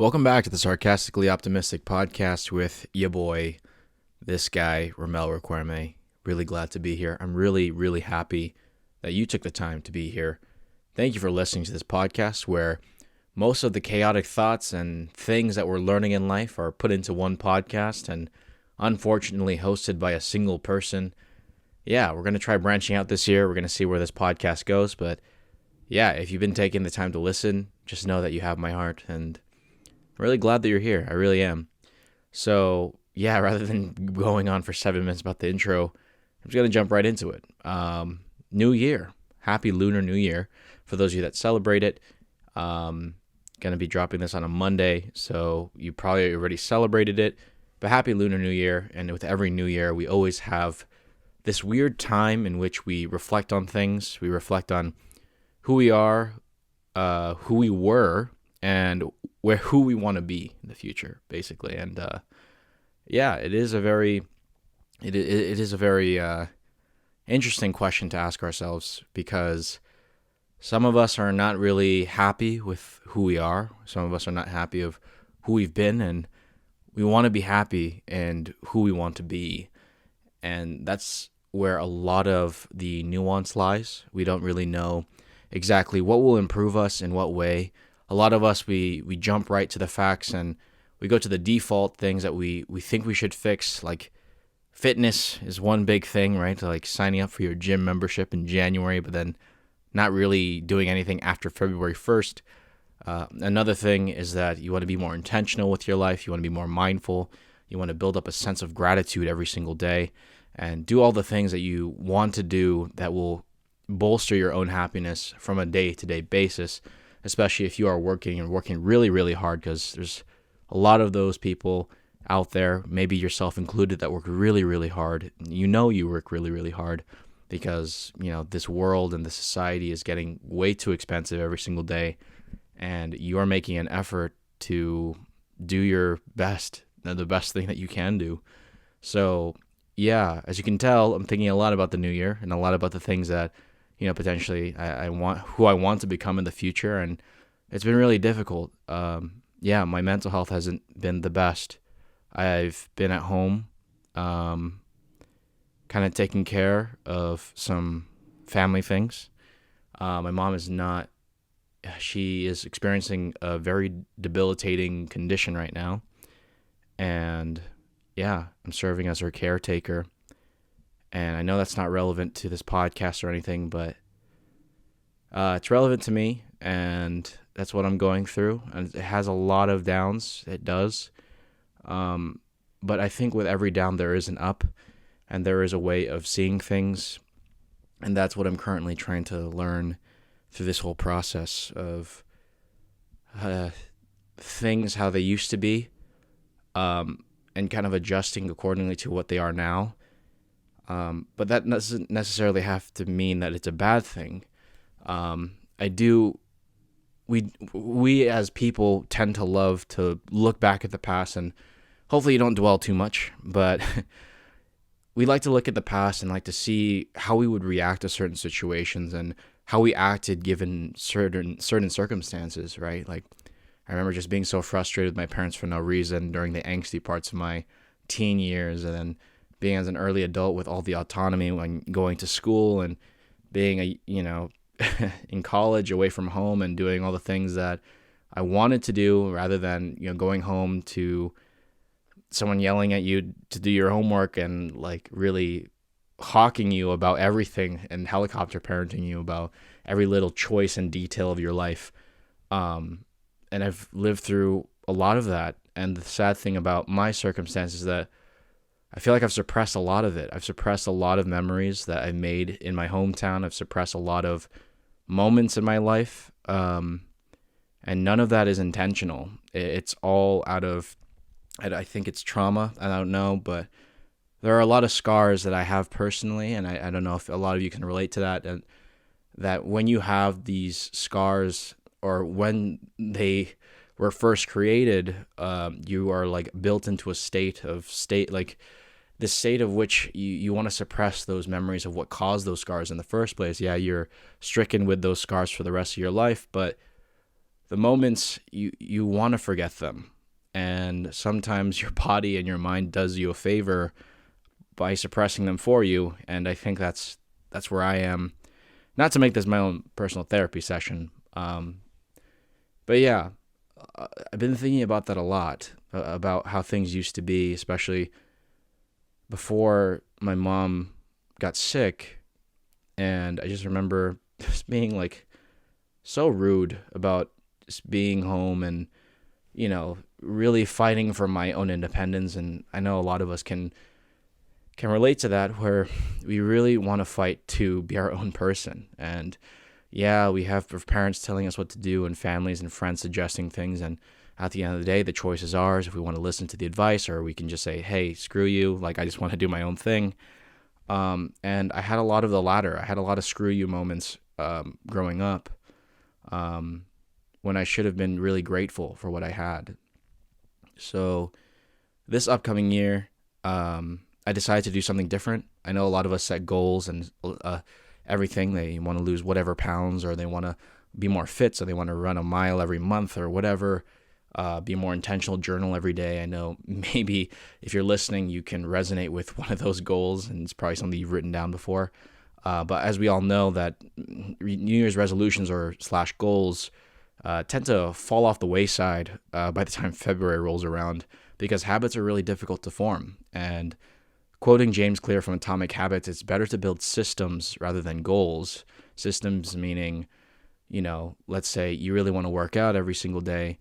Welcome back to the Sarcastically Optimistic podcast with ya boy, this guy, Ramel Requerme. Really glad to be here. I'm really happy that you took the time to be here. Thank you for listening to this podcast where most of the chaotic thoughts and things that we're learning in life are put into one podcast and unfortunately hosted by a single person. Yeah, we're going to try branching out this year. We're going to see where this podcast goes. But yeah, if you've been taking the time to listen, just know that you have my heart, and I'm really glad that you're here. I really am. So, yeah, rather than going on for 7 minutes about the intro, I'm just going to jump right into it. New Year. Happy Lunar New Year. For those of you that celebrate it, going to be dropping this on a Monday, so you probably already celebrated it. But happy Lunar New Year. And with every New Year, we always have this weird time in which we reflect on things. We reflect on who we are, who we were, and who we want to be in the future, basically. And yeah, it is a very interesting question to ask ourselves, because some of us are not really happy with who we are. Some of us are not happy of who we've been, and we want to be happy and who we want to be. And that's where a lot of the nuance lies. We don't really know exactly what will improve us in what way. A lot of us, we jump right to the facts and we go to the default things that we think we should fix. Like fitness is one big thing, right? Like signing up for your gym membership in January, but then not really doing anything after February 1st. Another thing is that you want to be more intentional with your life. You want to be more mindful. You want to build up a sense of gratitude every single day and do all the things that you want to do that will bolster your own happiness from a day-to-day basis, especially if you are working really hard, because there's a lot of those people out there, maybe yourself included, that work really hard. You know you work really hard because, this world and the society is getting way too expensive every single day, and you are making an effort to do your best, the best thing that you can do. So, yeah, as you can tell, I'm thinking a lot about the new year and a lot about the things that potentially I want, who I want to become in the future. And it's been really difficult. My mental health hasn't been the best. I've been at home, kind of taking care of some family things. My mom is not, she is experiencing a very debilitating condition right now. And yeah, I'm serving as her caretaker. And I know that's not relevant to this podcast or anything, but it's relevant to me, and that's what I'm going through. And it has a lot of downs. It does. But I think with every down, there is an up, and there is a way of seeing things. And that's what I'm currently trying to learn through this whole process of things, how they used to be, and kind of adjusting accordingly to what they are now. But that doesn't necessarily have to mean that it's a bad thing. We as people tend to love to look back at the past, and hopefully you don't dwell too much, but we like to look at the past and like to see how we would react to certain situations and how we acted given certain circumstances, right? Like, I remember just being so frustrated with my parents for no reason during the angsty parts of my teen years, and then being as an early adult with all the autonomy when going to school and being in college away from home and doing all the things that I wanted to do, rather than, going home to someone yelling at you to do your homework and like really hawking you about everything and helicopter parenting you about every little choice and detail of your life. And I've lived through a lot of that. And the sad thing about my circumstances is that I feel like I've suppressed a lot of it. I've suppressed a lot of memories that I've made in my hometown. I've suppressed a lot of moments in my life. And none of that is intentional. It's all out of, I think it's trauma. I don't know, but there are a lot of scars that I have personally. And I don't know if a lot of you can relate to that. And that when you have these scars, or when they were first created, you are like built into a state, like the state of which you want to suppress those memories of what caused those scars in the first place. Yeah, you're stricken with those scars for the rest of your life, but the moments you want to forget them. And sometimes your body and your mind does you a favor by suppressing them for you. And I think that's where I am. Not to make this my own personal therapy session, but yeah, I've been thinking about that a lot, about how things used to be, especially before my mom got sick. And I just remember just being like so rude about just being home and, really fighting for my own independence. And I know a lot of us can relate to that, where we really want to fight to be our own person. And yeah, we have parents telling us what to do and families and friends suggesting things. And at the end of the day, the choice is ours if we want to listen to the advice, or we can just say, hey, screw you. Like, I just want to do my own thing. And I had a lot of the latter. I had a lot of screw you moments growing up, when I should have been really grateful for what I had. So this upcoming year, I decided to do something different. I know a lot of us set goals and everything. They want to lose whatever pounds, or they want to be more fit, so they want to run a mile every month or whatever. Be more intentional, journal every day. I know maybe if you're listening, you can resonate with one of those goals, and it's probably something you've written down before. But as we all know, that New Year's resolutions or / goals tend to fall off the wayside by the time February rolls around, because habits are really difficult to form. And quoting James Clear from Atomic Habits, it's better to build systems rather than goals. Systems meaning, let's say you really want to work out every single day,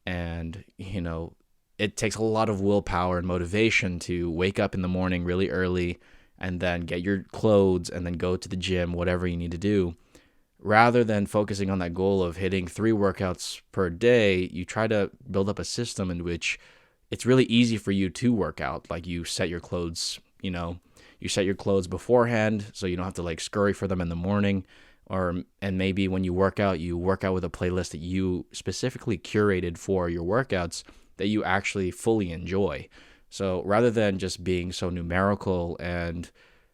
and, it takes a lot of willpower and motivation to wake up in the morning really early and then get your clothes and then go to the gym, whatever you need to do. Rather than focusing on that goal of hitting 3 workouts per day, you try to build up a system in which it's really easy for you to work out. Like, you set your clothes, you set your clothes beforehand, so you don't have to like scurry for them in the morning. And maybe when you work out with a playlist that you specifically curated for your workouts that you actually fully enjoy. So rather than just being so numerical and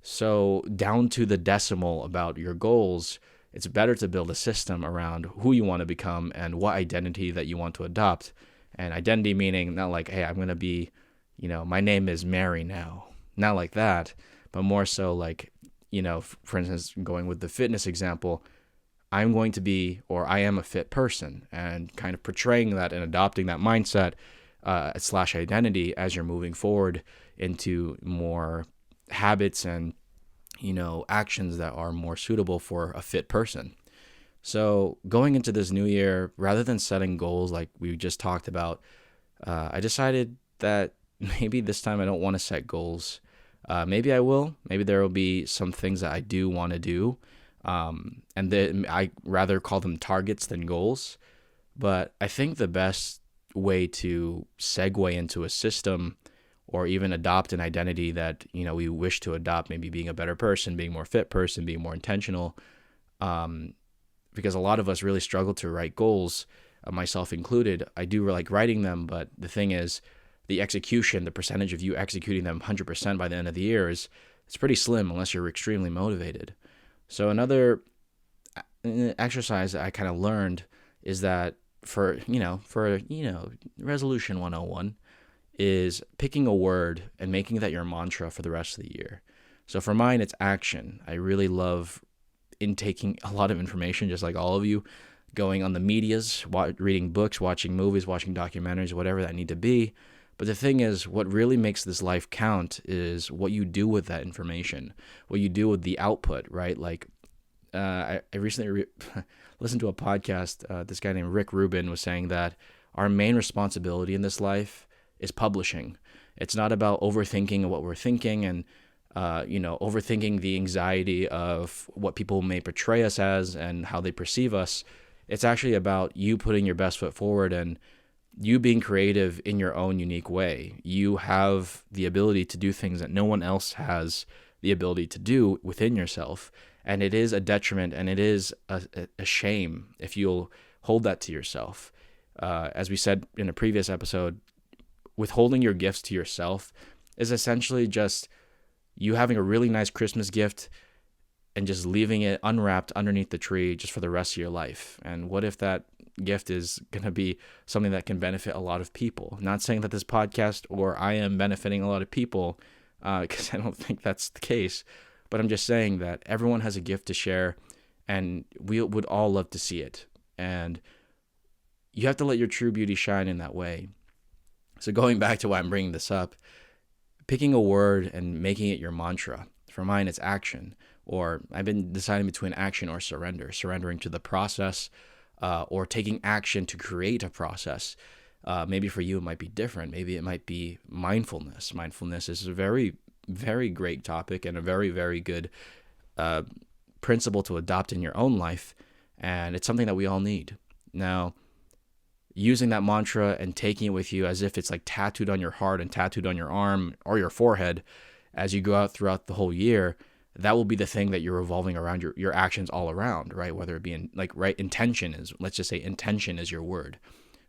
so down to the decimal about your goals, it's better to build a system around who you want to become and what identity that you want to adopt. And identity meaning not like, hey, I'm going to be, my name is Mary now. Not like that, but more so like, for instance, going with the fitness example, I'm going to be, or I am a fit person, and kind of portraying that and adopting that mindset / identity as you're moving forward into more habits and, actions that are more suitable for a fit person. So going into this new year, rather than setting goals like we just talked about, I decided that maybe this time I don't want to set goals. Maybe I will. Maybe there will be some things that I do want to do. And then I rather call them targets than goals. But I think the best way to segue into a system or even adopt an identity that, we wish to adopt, maybe being a better person, being a more fit person, being more intentional, because a lot of us really struggle to write goals, myself included. I do like writing them, but the thing is, the execution, the percentage of you executing them 100% by the end of the year it's pretty slim unless you're extremely motivated. So another exercise that I kind of learned is that for resolution 101 is picking a word and making that your mantra for the rest of the year. So for mine, it's action. I really love intaking a lot of information, just like all of you, going on the medias, reading books, watching movies, watching documentaries, whatever that need to be. But the thing is, what really makes this life count is what you do with that information, what you do with the output, right? Like, I recently listened to a podcast. This guy named Rick Rubin was saying that our main responsibility in this life is publishing. It's not about overthinking what we're thinking and, overthinking the anxiety of what people may portray us as and how they perceive us. It's actually about you putting your best foot forward and you being creative in your own unique way. You have the ability to do things that no one else has the ability to do within yourself. And it is a detriment and it is a shame if you'll hold that to yourself. As we said in a previous episode, withholding your gifts to yourself is essentially just you having a really nice Christmas gift and just leaving it unwrapped underneath the tree just for the rest of your life? And what if that gift is going to be something that can benefit a lot of people? Not saying that this podcast or I am benefiting a lot of people, because I don't think that's the case, but I'm just saying that everyone has a gift to share, and we would all love to see it. And you have to let your true beauty shine in that way. So going back to why I'm bringing this up, picking a word and making it your mantra. For mine, it's action. Or I've been deciding between action or surrender, surrendering to the process, or taking action to create a process. Maybe for you, it might be different. Maybe it might be mindfulness. Mindfulness is a very, very great topic and a very, very good principle to adopt in your own life. And it's something that we all need. Now, using that mantra and taking it with you as if it's like tattooed on your heart and tattooed on your arm or your forehead as you go out throughout the whole year, that will be the thing that you're revolving around your actions all around, right? Whether it be intention is, let's just say intention is your word.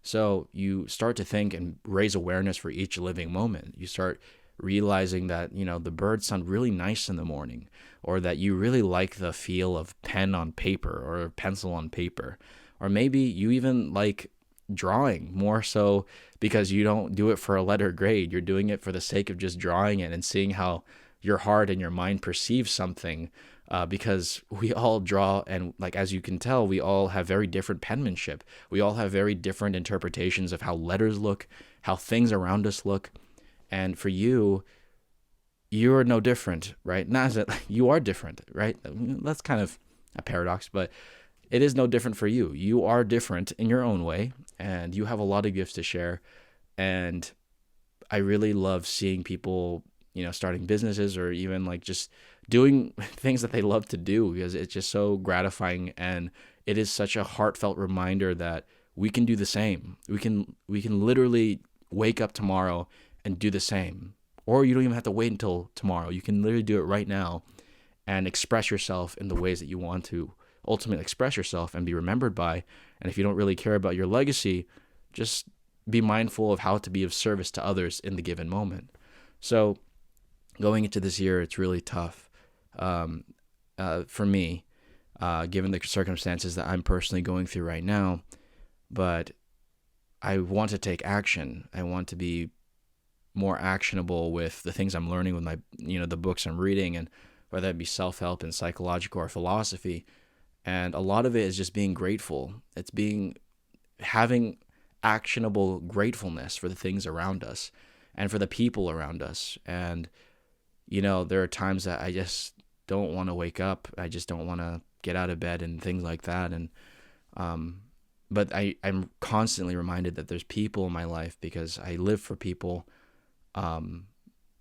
So you start to think and raise awareness for each living moment. You start realizing that, the birds sound really nice in the morning, or that you really like the feel of pen on paper or pencil on paper. Or maybe you even like drawing more so because you don't do it for a letter grade. You're doing it for the sake of just drawing it and seeing how your heart and your mind perceive something, because we all draw, and as you can tell, we all have very different penmanship. We all have very different interpretations of how letters look, how things around us look. And for you, you're no different, right? Not that you are different, right? That's kind of a paradox, but it is no different for you. You are different in your own way, and you have a lot of gifts to share. And I really love seeing people, starting businesses or even just doing things that they love to do, because it's just so gratifying. And it is such a heartfelt reminder that we can do the same. We can literally wake up tomorrow and do the same. Or you don't even have to wait until tomorrow. You can literally do it right now and express yourself in the ways that you want to ultimately express yourself and be remembered by. And if you don't really care about your legacy, just be mindful of how to be of service to others in the given moment. So going into this year, it's really tough for me, given the circumstances that I'm personally going through right now. But I want to take action. I want to be more actionable with the things I'm learning with my, the books I'm reading, and whether it be self-help and psychological or philosophy. And a lot of it is just being grateful. It's having actionable gratefulness for the things around us and for the people around us. And, there are times that I just don't want to wake up. I just don't want to get out of bed and things like that. And, but I'm constantly reminded that there's people in my life, because I live for people, that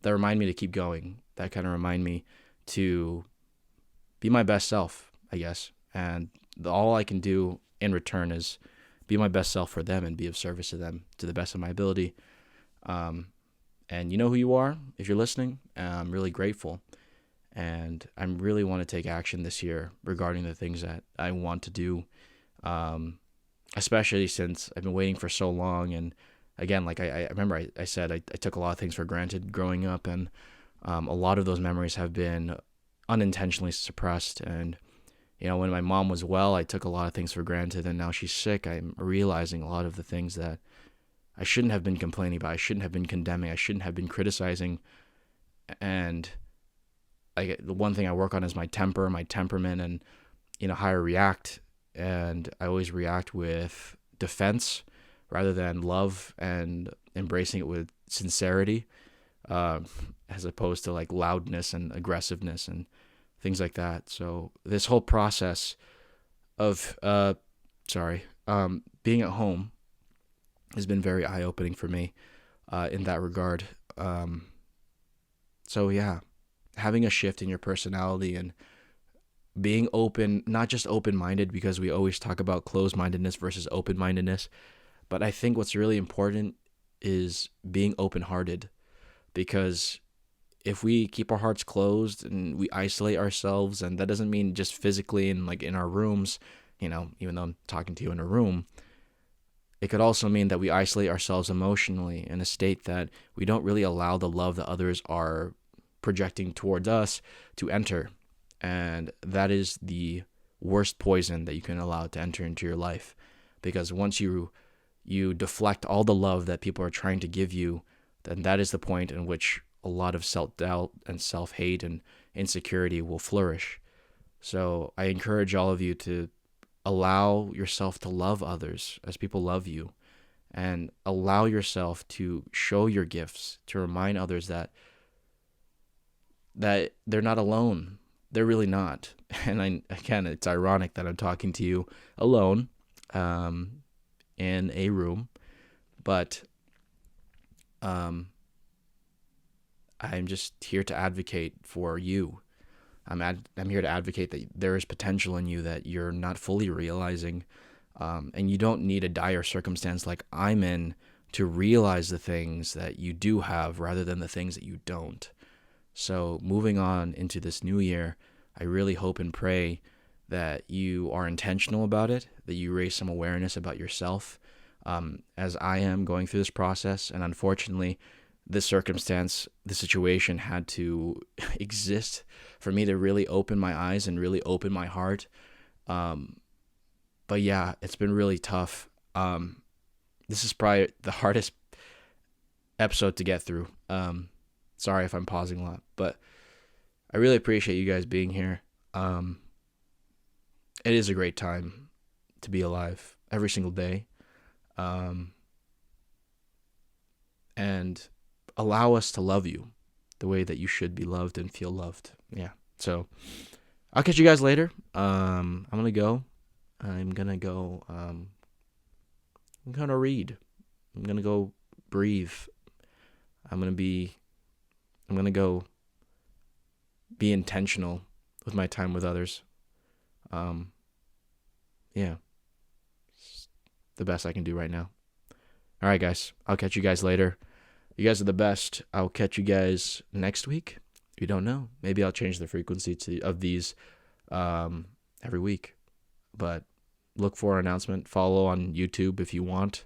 remind me to keep going, that kind of remind me to be my best self, I guess. And all I can do in return is be my best self for them and be of service to them to the best of my ability. And you know who you are if you're listening. I'm really grateful. And I really want to take action this year regarding the things that I want to do, especially since I've been waiting for so long. And again, I remember I said I took a lot of things for granted growing up, and a lot of those memories have been unintentionally suppressed. And when my mom was well, I took a lot of things for granted, and now she's sick, I'm realizing a lot of the things that I shouldn't have been complaining about, I shouldn't have been condemning, I shouldn't have been criticizing. And the one thing I work on is my temperament, and how I react. And I always react with defense rather than love and embracing it with sincerity, as opposed to loudness and aggressiveness and things like that. So this whole process of being at home has been very eye-opening for me in that regard. So yeah, having a shift in your personality and being open, not just open-minded, because we always talk about closed-mindedness versus open-mindedness, but I think what's really important is being open-hearted, because if we keep our hearts closed and we isolate ourselves, and that doesn't mean just physically and in our rooms, even though I'm talking to you in a room, it could also mean that we isolate ourselves emotionally in a state that we don't really allow the love that others are projecting towards us to enter. And that is the worst poison that you can allow to enter into your life. Because once you deflect all the love that people are trying to give you, then that is the point in which a lot of self-doubt and self-hate and insecurity will flourish. So I encourage all of you to allow yourself to love others as people love you, and allow yourself to show your gifts, to remind others that they're not alone. They're really not. And again, it's ironic that I'm talking to you alone in a room, but I'm just here to advocate for you. I'm here to advocate that there is potential in you that you're not fully realizing, and you don't need a dire circumstance like I'm in to realize the things that you do have rather than the things that you don't. So moving on into this new year, I really hope and pray that you are intentional about it, that you raise some awareness about yourself, as I am going through this process. And unfortunately, this situation had to exist for me to really open my eyes and really open my heart. But yeah, it's been really tough. This is probably the hardest episode to get through. Sorry if I'm pausing a lot, but I really appreciate you guys being here. It is a great time to be alive every single day. And allow us to love you the way that you should be loved and feel loved. Yeah. So I'll catch you guys later. I'm going to go. I'm going to read. I'm going to go breathe. I'm going to go be intentional with my time with others. Yeah. It's the best I can do right now. All right, guys. I'll catch you guys later. You guys are the best. I'll catch you guys next week. You don't know. Maybe I'll change the frequency of these every week. But look for an announcement. Follow on YouTube if you want.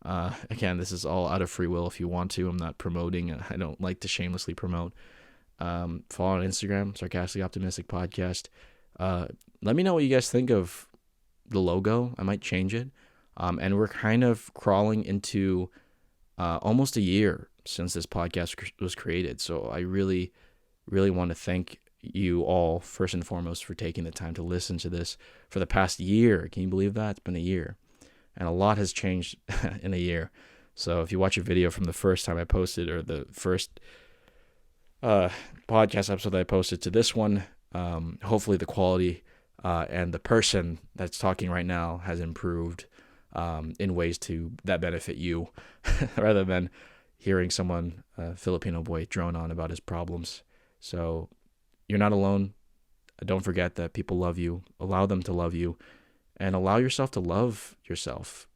Again, this is all out of free will if you want to. I'm not promoting. I don't like to shamelessly promote. Follow on Instagram, Sarcastically Optimistic Podcast. Let me know what you guys think of the logo. I might change it. And we're kind of crawling into almost a year since this podcast was created. So I really, really want to thank you all, first and foremost, for taking the time to listen to this for the past year. Can you believe that? It's been a year. And a lot has changed in a year. So if you watch a video from the first time I posted, or the first podcast episode that I posted to this one, hopefully the quality and the person that's talking right now has improved in ways that benefit you, rather than hearing someone, Filipino boy, drone on about his problems. So you're not alone. Don't forget that people love you. Allow them to love you, and allow yourself to love yourself.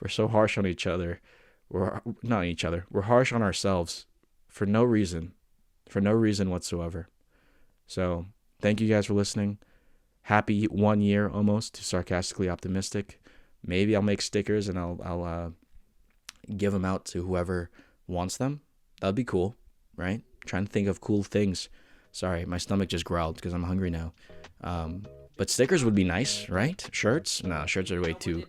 We're so harsh on each other. We're not on each other. We're harsh on ourselves for no reason whatsoever. So thank you guys for listening. Happy 1 year almost to Sarcastically Optimistic. Maybe I'll make stickers and I'll give them out to whoever wants them. That'd be cool, right? Trying to think of cool things. Sorry, my stomach just growled because I'm hungry now. But stickers would be nice, right? Shirts? No, shirts are way too...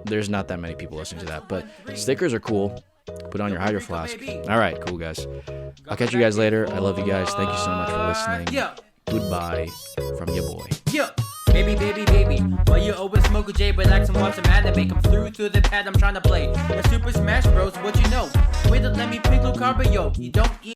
There's not that many people listening to that. But stickers are cool. Put on your Hydro Flask. All right, cool, guys. I'll catch you guys later. I love you guys. Thank you so much for listening. Goodbye from your boy. Baby. While you always smoke a J, relax and watch some anime. Make them through the pad I'm trying to play. The Super Smash Bros, what you know? Wait to let me pick Lucario. You don't eat.